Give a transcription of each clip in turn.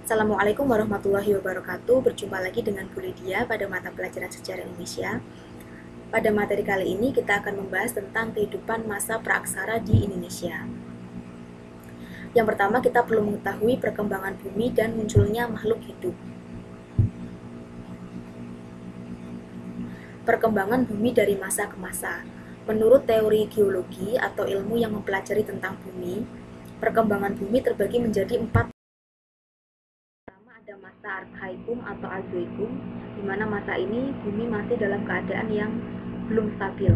Assalamualaikum warahmatullahi wabarakatuh. Berjumpa lagi dengan Bu Lydia pada mata pelajaran Sejarah Indonesia. Pada materi kali ini kita akan membahas tentang kehidupan masa praaksara di Indonesia. Yang pertama, kita perlu mengetahui perkembangan bumi dan munculnya makhluk hidup. Perkembangan bumi dari masa ke masa. Menurut teori geologi atau ilmu yang mempelajari tentang bumi, perkembangan bumi terbagi menjadi 4. Pertama, ada masa Arkaikum atau Azoikum, di mana masa ini bumi masih dalam keadaan yang belum stabil.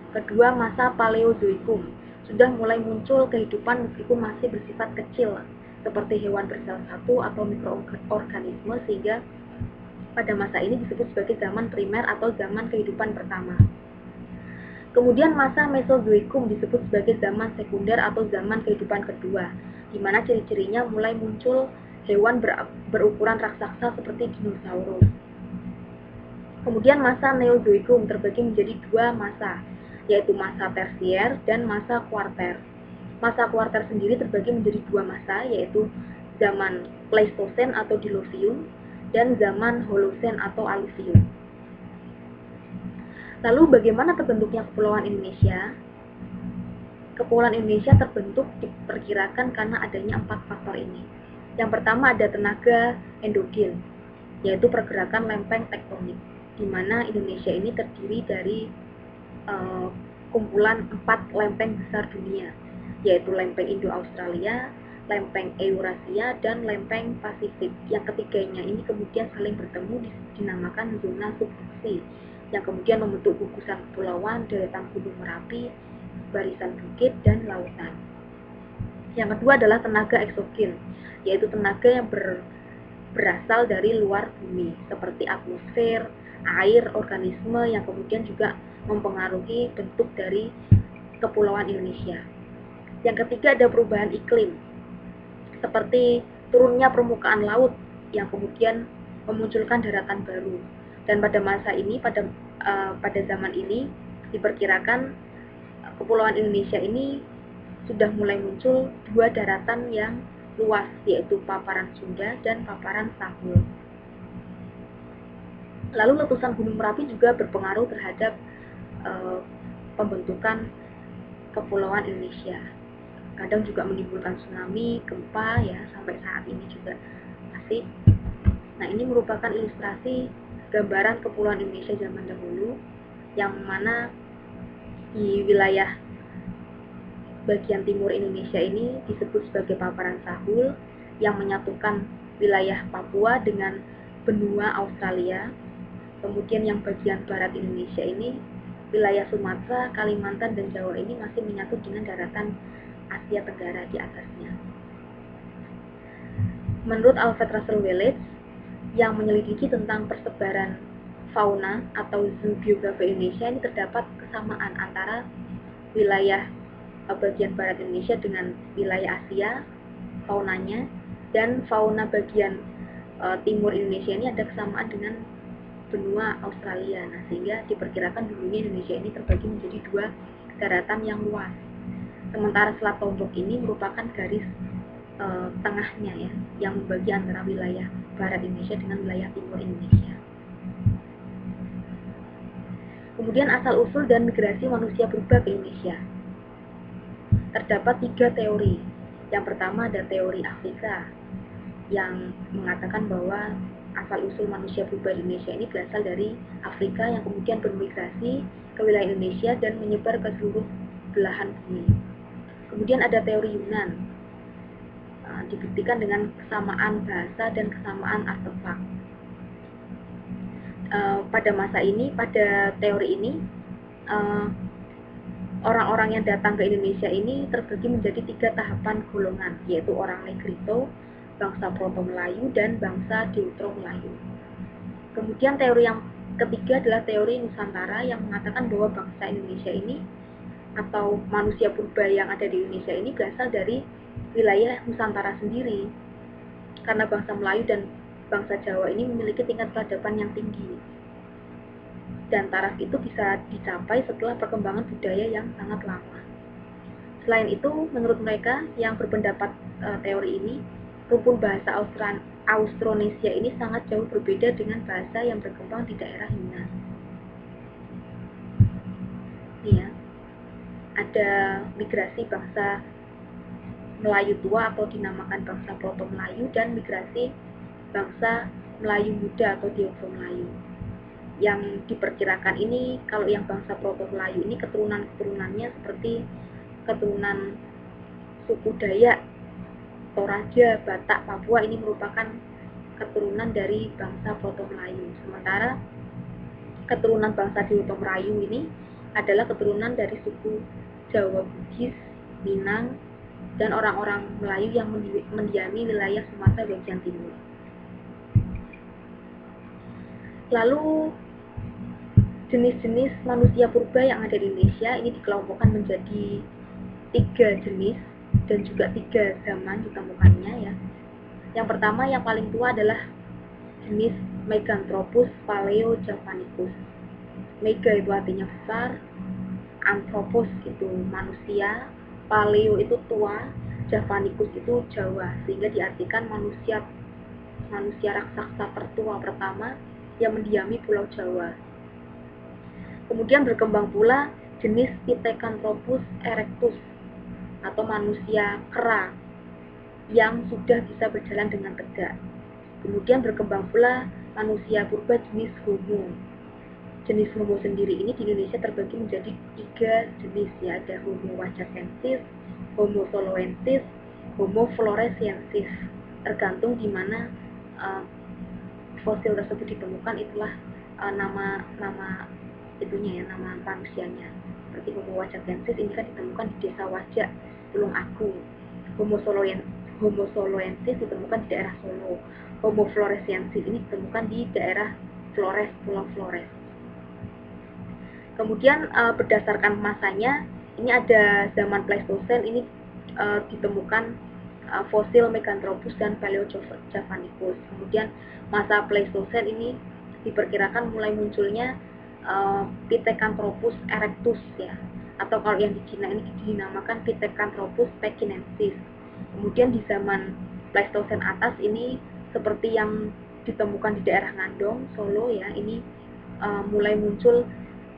Kedua, masa Paleozoikum, sudah mulai muncul kehidupan meskipun masih bersifat kecil, seperti hewan bersel satu atau mikroorganisme, sehingga pada masa ini disebut sebagai zaman primer atau zaman kehidupan pertama. Kemudian masa Mesozoikum disebut sebagai zaman sekunder atau zaman kehidupan kedua, di mana ciri-cirinya mulai muncul hewan berukuran raksasa seperti dinosaurus. Kemudian masa Neozoikum terbagi menjadi dua masa, yaitu masa tersier dan masa kuarter. Masa kuarter sendiri terbagi menjadi dua masa, yaitu zaman Pleistosen atau Diluvium dan zaman Holosen atau Aluvium. Lalu bagaimana terbentuknya Kepulauan Indonesia? Kepulauan Indonesia terbentuk diperkirakan karena adanya 4 faktor ini. Yang pertama ada tenaga endogen, yaitu pergerakan lempeng tektonik, di mana Indonesia ini terdiri dari kumpulan 4 lempeng besar dunia, yaitu lempeng Indo-Australia, lempeng Eurasia, dan lempeng Pasifik. Yang ketiganya ini kemudian saling bertemu dinamakan zona subduksi, yang kemudian membentuk gugusan kepulauan, deretan gunung Merapi, barisan bukit, dan lautan. Yang kedua adalah tenaga eksogen, yaitu tenaga yang berasal dari luar bumi, seperti atmosfer, air, organisme yang kemudian juga mempengaruhi bentuk dari Kepulauan Indonesia. Yang ketiga ada perubahan iklim, seperti turunnya permukaan laut yang kemudian memunculkan daratan baru. Dan pada masa ini, pada zaman ini diperkirakan Kepulauan Indonesia ini sudah mulai muncul dua daratan yang luas, yaitu paparan Sunda dan paparan Sahul. Lalu letusan Gunung Merapi juga berpengaruh terhadap pembentukan Kepulauan Indonesia. Kadang juga menimbulkan tsunami, gempa, ya, sampai saat ini juga masih. Nah, ini merupakan ilustrasi gambaran Kepulauan Indonesia zaman dahulu, yang mana di wilayah bagian timur Indonesia ini disebut sebagai paparan Sahul, yang menyatukan wilayah Papua dengan benua Australia. Kemudian yang bagian barat Indonesia ini, wilayah Sumatera, Kalimantan, dan Jawa ini masih menyatu dengan daratan Asia Tenggara di atasnya. Menurut Alfred Russel Wallace, yang menyelidiki tentang persebaran fauna atau zoobiografi Indonesia, ini terdapat kesamaan antara wilayah bagian barat Indonesia dengan wilayah Asia faunanya, dan fauna bagian timur Indonesia ini ada kesamaan dengan benua Australia. Nah, sehingga diperkirakan dulunya Indonesia ini terbagi menjadi dua daratan yang luas. Sementara Selat Lombok ini merupakan garis tengahnya, ya, yang membagi antara wilayah barat Indonesia dengan wilayah timur Indonesia. Kemudian asal-usul dan migrasi manusia purba ke Indonesia. Terdapat 3 teori. Yang pertama ada teori Afrika, yang mengatakan bahwa asal-usul manusia purba di Indonesia ini berasal dari Afrika yang kemudian bermigrasi ke wilayah Indonesia dan menyebar ke seluruh belahan bumi. Kemudian ada teori Yunan, dibuktikan dengan kesamaan bahasa dan kesamaan artefak. Pada masa ini, pada teori ini, orang-orang yang datang ke Indonesia ini terbagi menjadi 3 tahapan golongan, yaitu orang Negrito, bangsa Proto-Melayu, dan bangsa Deutero-Melayu. Kemudian teori yang ketiga adalah teori Nusantara, yang mengatakan bahwa bangsa Indonesia ini atau manusia purba yang ada di Indonesia ini berasal dari wilayah Nusantara sendiri, karena bangsa Melayu dan bangsa Jawa ini memiliki tingkat peradaban yang tinggi, dan taraf itu bisa dicapai setelah perkembangan budaya yang sangat lama. Selain itu, menurut mereka yang berpendapat teori ini, rumpun bahasa Austronesia ini sangat jauh berbeda dengan bahasa yang berkembang di daerah Yunan. Ini ya, ada migrasi bangsa Melayu tua atau dinamakan bangsa Proto Melayu dan migrasi bangsa Melayu muda atau Diogro Melayu. Yang diperkirakan ini, kalau yang bangsa Proto Melayu ini keturunan-keturunannya seperti keturunan suku Dayak, Toraja, Batak, Papua, ini merupakan keturunan dari bangsa Proto Melayu. Sementara keturunan bangsa Diogro Melayu ini adalah keturunan dari suku Jawa Bugis, Minang, dan orang-orang Melayu yang mendiami wilayah Sumatera bagian timur. Lalu jenis-jenis manusia purba yang ada di Indonesia ini dikelompokkan menjadi 3 jenis dan juga 3 zaman ditemukannya ya. Yang pertama, yang paling tua adalah jenis Meganthropus paleojavanicus. Mega itu artinya besar, Anthropos itu manusia, Paleo itu tua, Javanicus itu Jawa, sehingga diartikan manusia raksasa tertua pertama yang mendiami Pulau Jawa. Kemudian berkembang pula jenis Pithecanthropus erectus atau manusia kera yang sudah bisa berjalan dengan tegak. Kemudian berkembang pula manusia purba jenis Homo. Jenis Homo sendiri ini di Indonesia terbagi menjadi 3 jenis ya, ada Homo wajakensis, Homo soloensis, Homo floresiensis. Tergantung di mana fosil tersebut ditemukan, itulah nama itunya ya, nama manusianya. Seperti Homo wajakensis ini kan ditemukan di desa Wajak, Tulung Agung. Homo soloensis ditemukan di daerah Solo. Homo floresiensis ini ditemukan di daerah Flores, Pulau Flores. Kemudian berdasarkan masanya, ini ada zaman Pleistosen, ini ditemukan fosil Meganthropus dan Paleojavanicus. Kemudian masa Pleistosen ini diperkirakan mulai munculnya Pithecanthropus erectus ya, atau kalau yang di Cina ini dinamakan Pithecanthropus pekinensis. Kemudian di zaman Pleistosen atas ini seperti yang ditemukan di daerah Ngandong, Solo ya, ini mulai muncul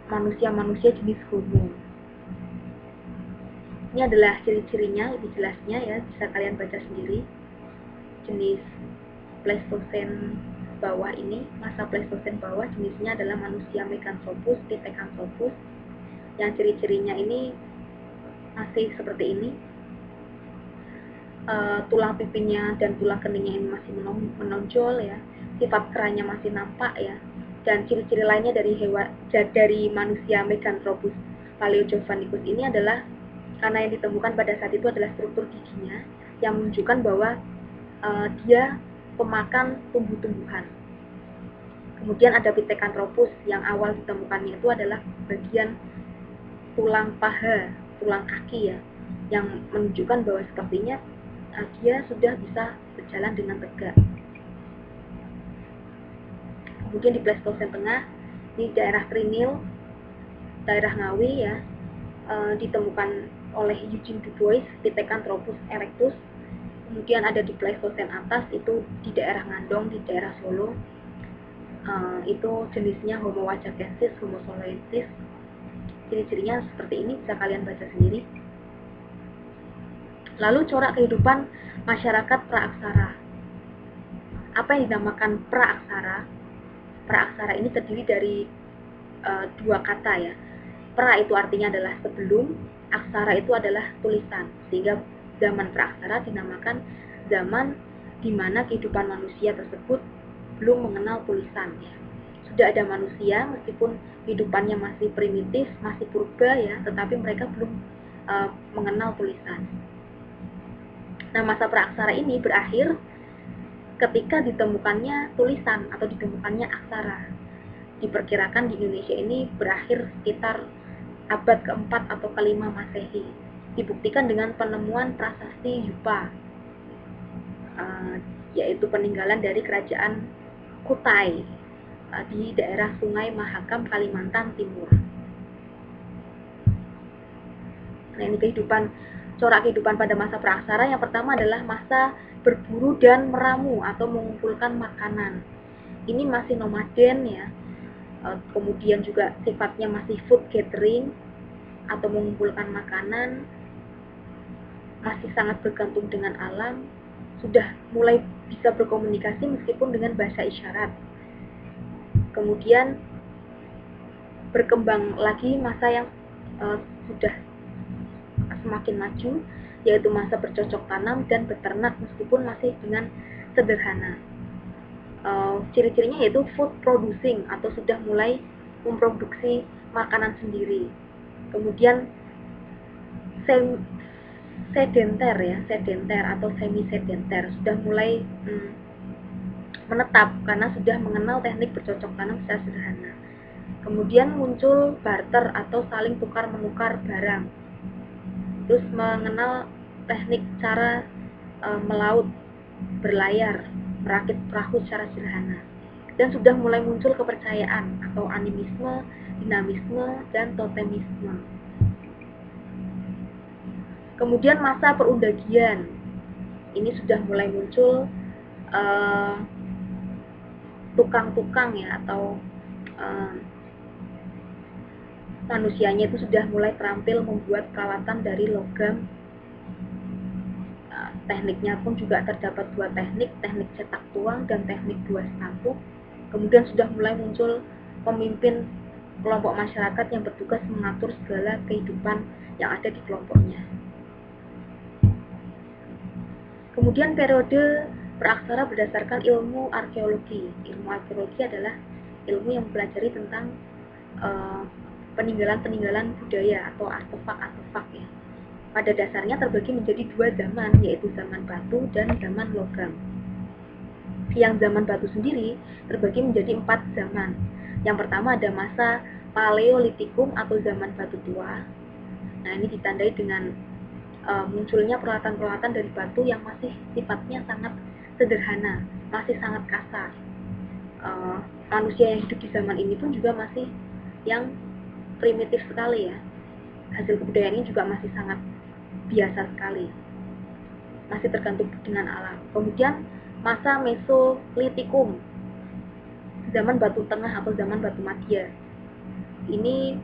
manusia-manusia jenis Homo. Ini adalah ciri-cirinya lebih jelasnya ya, bisa kalian baca sendiri. Jenis Pleistosen bawah ini, masa Pleistosen bawah, jenisnya adalah manusia Meganthropus, Pithecanthropus. Yang ciri-cirinya ini masih seperti ini. Tulang pipinya dan tulang keningnya ini masih menonjol ya. Sifat keranya masih nampak ya. Dan ciri-ciri lainnya dari manusia Meganthropus paleojavanicus ini adalah karena yang ditemukan pada saat itu adalah struktur giginya yang menunjukkan bahwa dia pemakan tumbuh-tumbuhan. Kemudian ada Pithecanthropus yang awal ditemukannya itu adalah bagian tulang paha, tulang kaki ya, yang menunjukkan bahwa sepertinya dia sudah bisa berjalan dengan tegak. Kemudian di Pleistosen tengah, di daerah Trinil, daerah Ngawi ya, ditemukan oleh Eugene Du Bois Pithecanthropus erectus. Kemudian ada di Pleistosen atas, itu di daerah Ngandong, di daerah Solo, itu jenisnya Homo wajakensis, Homo soloensis. Ciri-cirinya seperti ini, bisa kalian baca sendiri. Lalu corak kehidupan masyarakat praaksara. Apa yang dinamakan praaksara? Praaksara ini terdiri dari 2 kata ya. Pra itu artinya adalah sebelum, aksara itu adalah tulisan. Sehingga zaman praaksara dinamakan zaman di mana kehidupan manusia tersebut belum mengenal tulisan ya. Sudah ada manusia meskipun kehidupannya masih primitif, masih purba ya, tetapi mereka belum mengenal tulisan. Nah, masa praaksara ini berakhir ketika ditemukannya tulisan atau ditemukannya aksara. Diperkirakan di Indonesia ini berakhir sekitar abad ke-4 atau ke-5 Masehi. Dibuktikan dengan penemuan prasasti Yupa, yaitu peninggalan dari kerajaan Kutai di daerah Sungai Mahakam, Kalimantan Timur. Nah, ini kehidupan corak kehidupan pada masa praaksara yang pertama adalah masa berburu dan meramu atau mengumpulkan makanan. Ini masih nomaden ya. Kemudian juga sifatnya masih food gathering atau mengumpulkan makanan, masih sangat bergantung dengan alam, sudah mulai bisa berkomunikasi meskipun dengan bahasa isyarat. Kemudian berkembang lagi masa yang sudah semakin maju, yaitu masa bercocok tanam dan beternak meskipun masih dengan sederhana. Ciri-cirinya yaitu food producing atau sudah mulai memproduksi makanan sendiri. Kemudian sedenter ya, sedenter atau semi sedenter sudah mulai menetap karena sudah mengenal teknik bercocok tanam secara sederhana. Kemudian muncul barter atau saling tukar menukar barang. Terus mengenal teknik cara melaut, berlayar, merakit perahu secara sederhana. Dan sudah mulai muncul kepercayaan atau animisme, dinamisme, dan totemisme. Kemudian masa perundagian. Ini sudah mulai muncul tukang-tukang ya, atau manusianya itu sudah mulai terampil membuat peralatan dari logam. Tekniknya pun juga terdapat dua teknik cetak tuang dan teknik dua satu. Kemudian sudah mulai muncul pemimpin kelompok masyarakat yang bertugas mengatur segala kehidupan yang ada di kelompoknya. Kemudian periode praaksara berdasarkan ilmu arkeologi. Ilmu arkeologi adalah ilmu yang mempelajari tentang peninggalan-peninggalan budaya atau artefak-artefak ya. Pada dasarnya terbagi menjadi dua zaman, yaitu zaman batu dan zaman logam. Yang zaman batu sendiri terbagi menjadi 4 zaman. Yang pertama ada masa Paleolitikum atau zaman batu tua. Nah, ini ditandai dengan munculnya peralatan-peralatan dari batu yang masih sifatnya sangat sederhana, masih sangat kasar. Manusia yang hidup di zaman ini pun juga masih yang primitif sekali ya. Hasil kebudayaan ini juga masih sangat biasa sekali, masih tergantung dengan alam. Kemudian masa Mesolitikum, zaman batu tengah atau zaman batu madya. Ini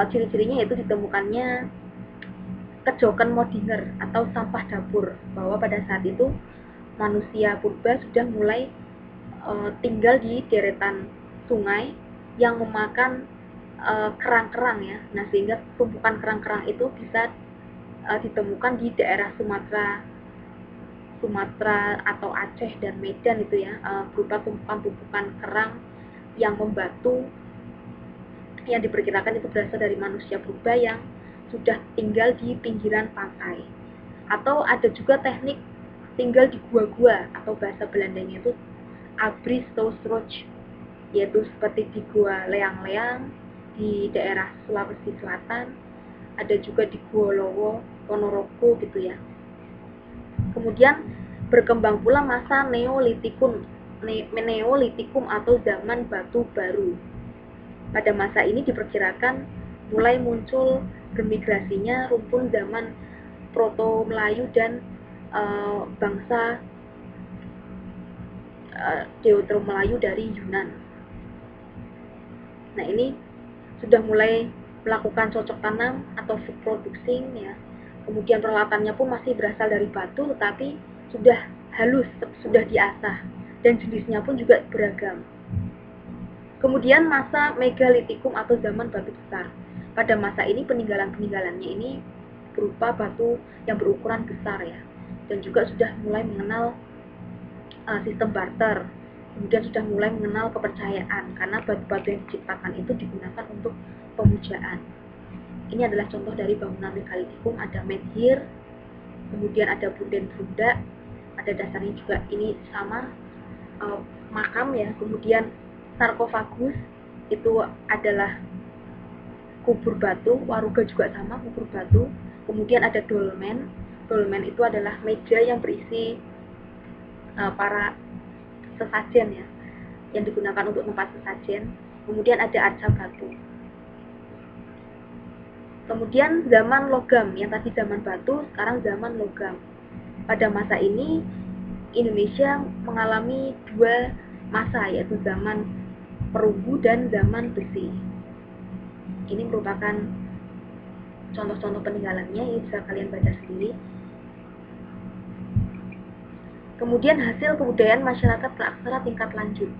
ciri-cirinya yaitu ditemukannya kejokan modinger atau sampah dapur, bahwa pada saat itu manusia purba sudah mulai tinggal di deretan sungai yang memakan kerang-kerang ya. Nah, sehingga tumpukan kerang-kerang itu bisa ditemukan di daerah Sumatera atau Aceh dan Medan itu ya, berupa tumpukan-tumpukan kerang yang membatu, yang diperkirakan itu berasal dari manusia purba yang sudah tinggal di pinggiran pantai. Atau ada juga teknik tinggal di gua-gua atau bahasa Belandanya itu Abristousroch, yaitu seperti di Gua Leang-Leang di daerah Sulawesi Selatan, ada juga di Gua Lowo, Ponorogo gitu ya. Kemudian berkembang pula masa Neolitikum atau zaman batu baru. Pada masa ini diperkirakan mulai muncul bermigrasinya rumpun zaman Proto Melayu dan bangsa Deutero Melayu dari Yunan. Nah, ini sudah mulai melakukan cocok tanam atau food producing ya. Kemudian peralatannya pun masih berasal dari batu, tetapi sudah halus, sudah diasah, dan jenisnya pun juga beragam. Kemudian masa Megalitikum atau zaman batu besar. Pada masa ini peninggalan-peninggalannya ini berupa batu yang berukuran besar ya, dan juga sudah mulai mengenal sistem barter. Kemudian sudah mulai mengenal kepercayaan karena batu-batu yang diciptakan itu digunakan untuk pemujaan. Ini adalah contoh dari bangunan Megalitikum, ada menhir, kemudian ada punden bunda, pada dasarnya juga ini sama makam ya. Kemudian sarkofagus itu adalah kubur batu, waruga juga sama kubur batu. Kemudian ada dolmen, dolmen itu adalah meja yang berisi para sesajen ya, yang digunakan untuk tempat sesajen. Kemudian ada arca batu. Kemudian zaman logam, yang tadi zaman batu, sekarang zaman logam. Pada masa ini Indonesia mengalami dua masa, yaitu zaman perunggu dan zaman besi. Ini merupakan contoh-contoh peninggalannya, ini bisa kalian baca sendiri. Kemudian hasil kebudayaan masyarakat praaksara tingkat lanjut.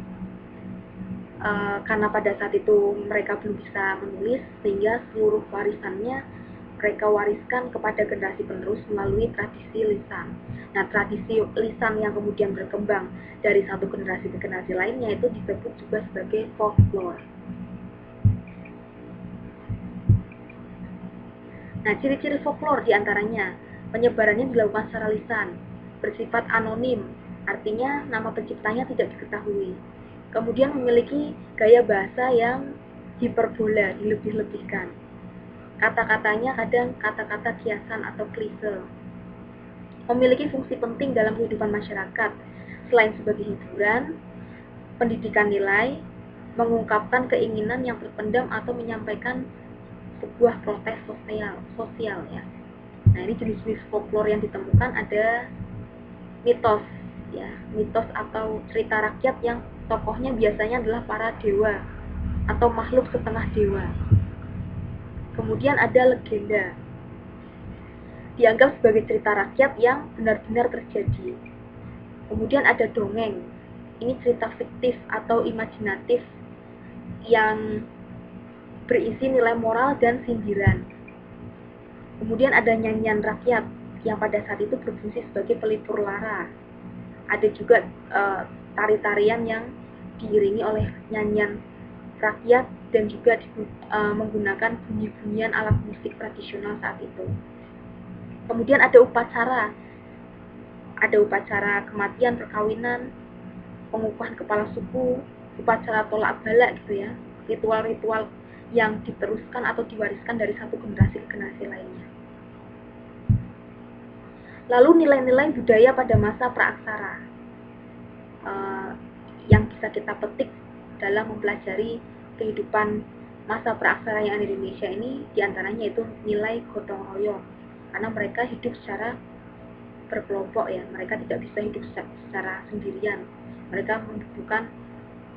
Karena pada saat itu mereka belum bisa menulis, sehingga seluruh warisannya mereka wariskan kepada generasi penerus melalui tradisi lisan. Nah, tradisi lisan yang kemudian berkembang dari satu generasi ke generasi lainnya itu disebut juga sebagai folklore. Nah, ciri-ciri folklore diantaranya penyebarannya dilakukan secara lisan, bersifat anonim, artinya nama penciptanya tidak diketahui. Kemudian memiliki gaya bahasa yang hiperbola, dilebih-lebihkan. Kata-katanya kadang kata-kata kiasan atau klise. Memiliki fungsi penting dalam kehidupan masyarakat, selain sebagai hiburan, pendidikan nilai, mengungkapkan keinginan yang terpendam atau menyampaikan sebuah protes sosial ya. Nah, ini jenis-jenis folklore yang ditemukan ada mitos ya, mitos atau cerita rakyat yang tokohnya biasanya adalah para dewa atau makhluk setengah dewa. Kemudian ada legenda, dianggap sebagai cerita rakyat yang benar-benar terjadi. Kemudian ada dongeng, ini cerita fiktif atau imajinatif yang berisi nilai moral dan sindiran. Kemudian ada nyanyian rakyat yang pada saat itu berfungsi sebagai pelipur lara. Ada juga tari-tarian yang diiringi oleh nyanyian rakyat dan juga menggunakan bunyi-bunyian alat musik tradisional saat itu. Kemudian ada upacara kematian, perkawinan, pengukuhan kepala suku, upacara tolak bala gitu ya, ritual-ritual yang diteruskan atau diwariskan dari satu generasi ke generasi lainnya. Lalu nilai-nilai budaya pada masa praaksara yang bisa kita petik dalam mempelajari kehidupan masa praaksara yang ada di Indonesia ini, diantaranya itu nilai gotong royong, karena mereka hidup secara berkelompok ya, mereka tidak bisa hidup secara sendirian, mereka membutuhkan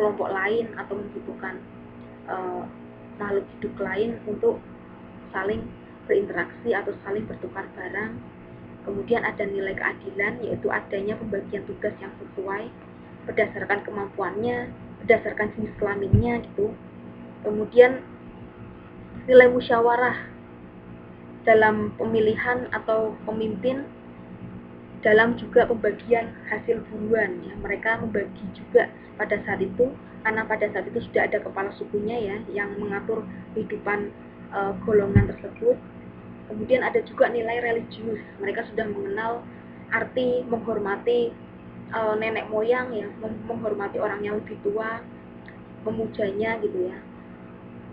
kelompok lain atau membutuhkan makhluk hidup lain untuk saling berinteraksi atau saling bertukar barang. Kemudian ada nilai keadilan, yaitu adanya pembagian tugas yang sesuai berdasarkan kemampuannya, berdasarkan jenis kelaminnya gitu. Kemudian nilai musyawarah dalam pemilihan atau pemimpin, dalam juga pembagian hasil buruan ya, mereka membagi juga pada saat itu, karena pada saat itu sudah ada kepala sukunya ya yang mengatur kehidupan golongan tersebut. Kemudian ada juga nilai religius, mereka sudah mengenal arti menghormati nenek moyang ya, menghormati orang yang lebih tua, memujanya gitu ya,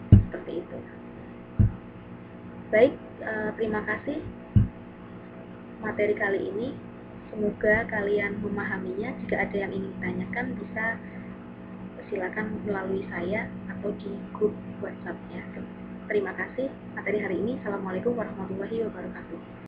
seperti itu. Baik, terima kasih materi kali ini, semoga kalian memahaminya. Jika ada yang ingin ditanyakan bisa silakan melalui saya atau di grup WhatsApp ya. Terima kasih materi hari ini. Assalamualaikum warahmatullahi wabarakatuh.